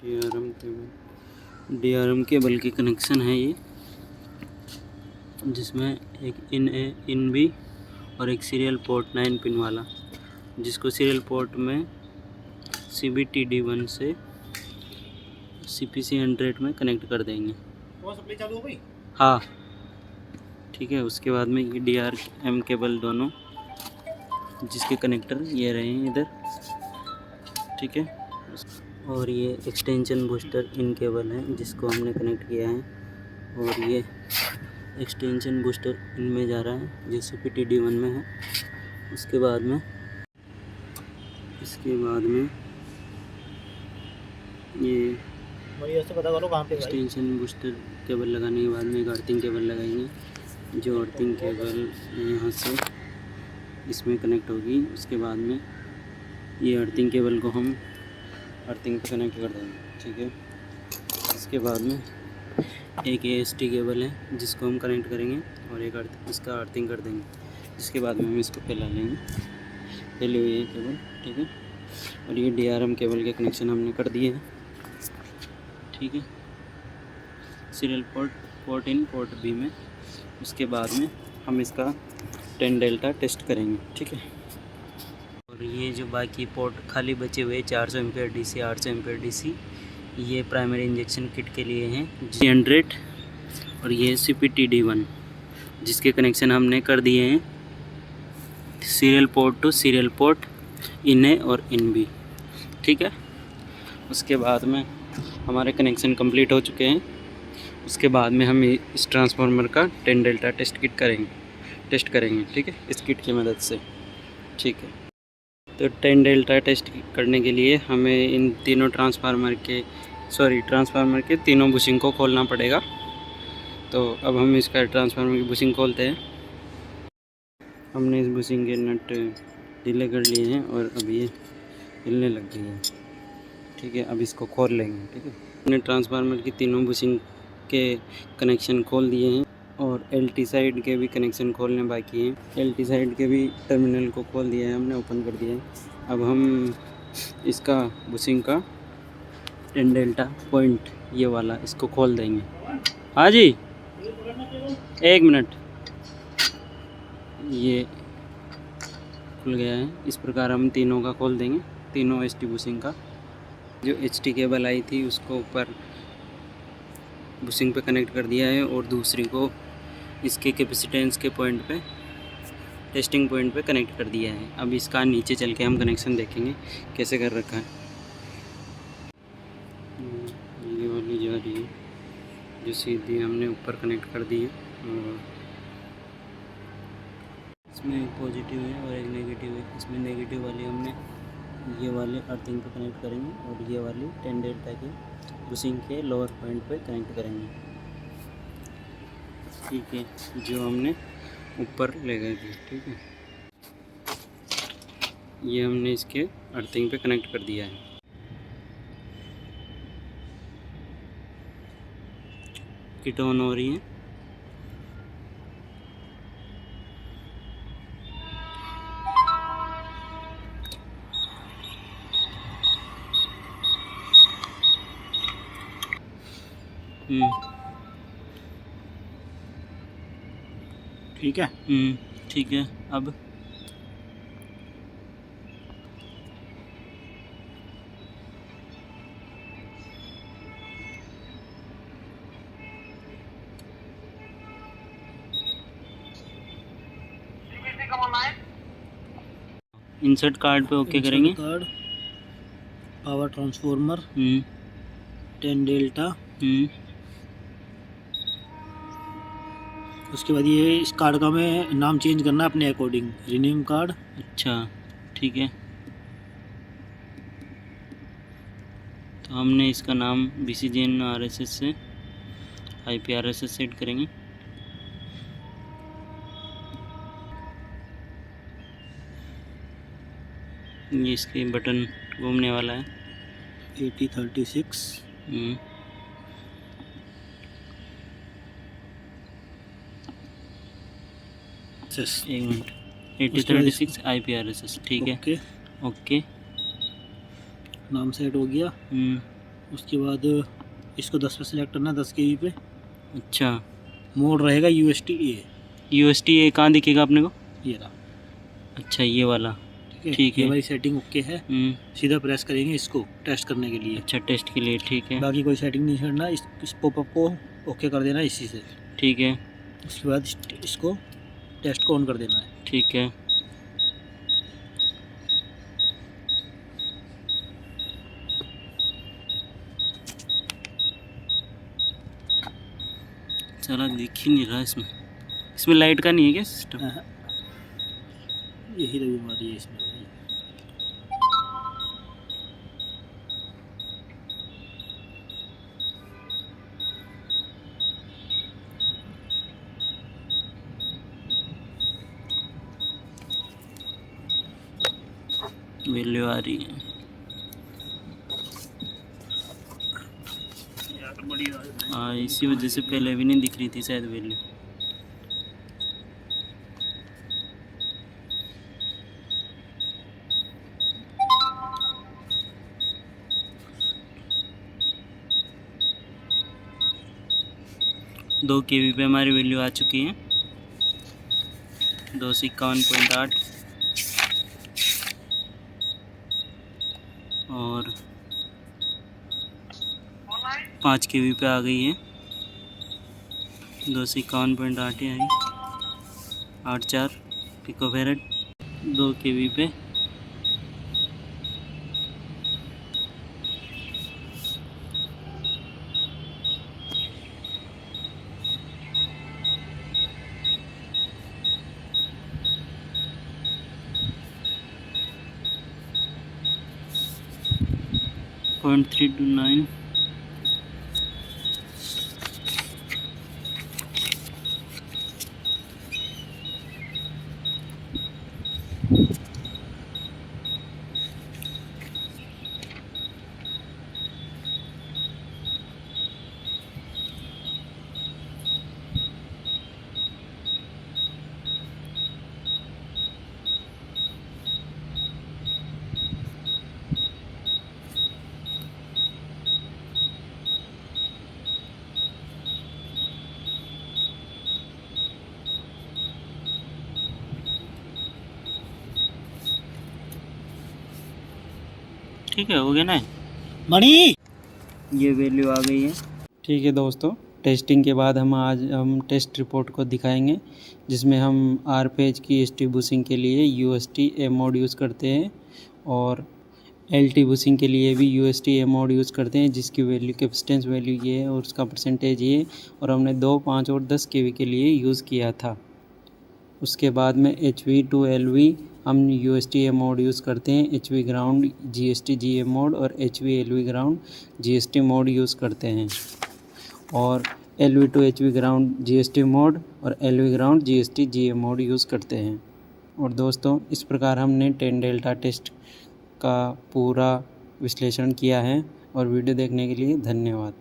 DRM cable की connection है ये, जिसमें एक इन ए इन बी और एक सीरियल पोर्ट 9 पिन वाला, जिसको सीरियल पोर्ट में CBTD1 से CPC100 में कनेक्ट कर देंगे। सप्लाई चालू हो गई? हाँ ठीक है। उसके बाद में ये DRM केबल दोनों, जिसके कनेक्टर ये रहे हैं इधर, ठीक है। और ये एक्सटेंशन बूस्टर इन केबल है जिसको हमने कनेक्ट किया है, और ये एक्सटेंशन बूस्टर इनमें जा रहा है जो CPTD1 में है। इसके बाद में ये पता करो कहाँ पे एक्सटेंशन बूस्टर केबल लगाने के बाद में एक अर्थिंग केबल लगाएंगे, जो अर्थिंग केबल यहाँ से इसमें कनेक्ट होगी। उसके बाद में ये अर्थिंग केबल को हम अर्थिंग पे कनेक्ट कर देंगे, ठीक है। इसके बाद में एक AST केबल है जिसको हम कनेक्ट करेंगे और एक इसका अर्थिंग कर देंगे। जिसके बाद में हम इसको फैला लेंगे, फैली हुई है केबल, ठीक है। और ये DRM केबल के कनेक्शन हमने कर दिए हैं, ठीक है, serial port in port B में। उसके बाद में हम इसका 10 डेल्टा टेस्ट करेंगे, ठीक है। और ये जो बाकी पोर्ट खाली बचे हुए 400 एम्पेयर DC 800 एम्पेयर DC, ये प्राइमरी इंजेक्शन किट के लिए हैं G100, और ये CPTD1 जिसके कनेक्शन हमने कर दिए हैं serial port to serial port in A और इन बी, ठीक है। उसके बाद में हमारे कनेक्शन कंप्लीट हो चुके हैं। उसके बाद में हम इस ट्रांसफार्मर का 10 डेल्टा टेस्ट करेंगे, ठीक है, इस किट की मदद से, ठीक है। तो 10 डेल्टा टेस्ट करने के लिए हमें इन तीनों ट्रांसफार्मर के तीनों बुशिंग को खोलना पड़ेगा। तो अब हम इसका ट्रांसफार्मर की बुशिंग खोलते हैं। हमने इस बुशिंग के नट ढीले कर लिए हैं और अब ये हिलने लग गई है, ठीक है। अब इसको खोल लेंगे, ठीक है। हमने ट्रांसफार्मर की तीनों बुशिंग के कनेक्शन खोल दिए हैं और LT साइड के भी कनेक्शन खोलने बाकी हैं। LT साइड के भी टर्मिनल को खोल दिया है हमने, ओपन कर दिया है। अब हम इसका बुशिंग का 10 डेल्टा पॉइंट ये वाला इसको खोल देंगे। हाँ जी, एक मिनट, ये खुल गया है। इस प्रकार हम तीनों का खोल देंगे, तीनों ST बुशिंग का। जो HT केबल आई थी उसको ऊपर बुशिंग पे कनेक्ट कर दिया है और दूसरी को इसके कैपेसिटेंस के पॉइंट पे, टेस्टिंग पॉइंट पे कनेक्ट कर दिया है। अब इसका नीचे चल के हम कनेक्शन देखेंगे कैसे कर रखा है। ये वाली जा रही है जो सीधी हमने ऊपर कनेक्ट कर दी है, और इसमें एक पॉजिटिव है और एक नेगेटिव है। इसमें नेगेटिव वाली हमने ये वाले अर्थिंग पे कनेक्ट करेंगे और ये वाली 10 डेल्टा के बुशिंग के लोअर पॉइंट पे कनेक्ट करेंगे, ठीक है, जो हमने ऊपर ले गए थे, ठीक है। ये हमने इसके अर्थिंग पे कनेक्ट कर दिया है। किट ऑन हो रही है। ठीक है। ठीक है। अब इंसर्ट कार्ड पे ओके करेंगे। Card, power transformer 10 delta. उसके बाद ये इस कार्ड का मैं नाम चेंज करना है अपने अकॉर्डिंग, रीनेम कार्ड। अच्छा ठीक है। तो हमने इसका नाम BCGN RSS से IPRSS सेट करेंगे। ये इसके बटन घूमने वाला है 8036। एक मिनट, 8036 IPRSS, ठीक है। ओके, ओके, नाम सेट हो गया। उसके बाद इसको 10 पे सिलेक्ट करना, 10 kb पे। अच्छा, मोड रहेगा UST-A। UST कहाँ दिखेगा अपने को? ये रहा। अच्छा, ये वाला। ठीक ठीक है, ये है। हमारी सेटिंग ओके है। सीधा प्रेस करेंगे इसको टेस्ट करने के लिए। अच्छा, टेस्ट के लिए, ठीक है। बाकी कोई सेटिंग नहीं करना, इस पॉपअप को ओके कर देना इसी से। ठीक है। उसके बाद इसको टेस्ट को ऑन कर देना है। ठीक है। चला, दिख ही नहीं रहा इसमें लाइट का नहीं है क्या सिस्टम? यही तो बीमारी है इसमें भाई। वैल्यू आ रही है यार बड़ी हाँ, इसी वजह से पहले भी नहीं दिख रही थी शायद वैल्यू। दो केवी पे हमारी वैल्यू आ चुकी है, 251.8 और 5 केवी पे आ गई है, 251.8 ही आई, 84 पिकोफैरेड। 2 केवी पे .329 ठीक है, हो गया ना मणि। ये वैल्यू आ गई है। ठीक है दोस्तों, टेस्टिंग के बाद हम टेस्ट रिपोर्ट को दिखाएंगे, जिसमें हम आर पेज की एसटी बूसिंग के लिए UST-A मोड यूज़ करते हैं और LT बूसिंग के लिए भी UST-A मोड यूज़ करते हैं, जिसकी वैल्यू कैपेसिटेंस वैल्यू ये है और उसका परसेंटेज ये है, और हमने 2, 5 और 10 केवी के लिए यूज़ किया था। उसके बाद में HV to LV हम UST-A मोड यूज़ करते हैं, HV ग्राउंड GST-GA मोड और HV LV ground GST mode use करते हैं, और LV to HV ground GST mode और LV ground GST-GA mode use करते हैं। और दोस्तों, इस प्रकार हमने 10 डेल्टा टेस्ट का पूरा विश्लेषण किया है, और वीडियो देखने के लिए धन्यवाद।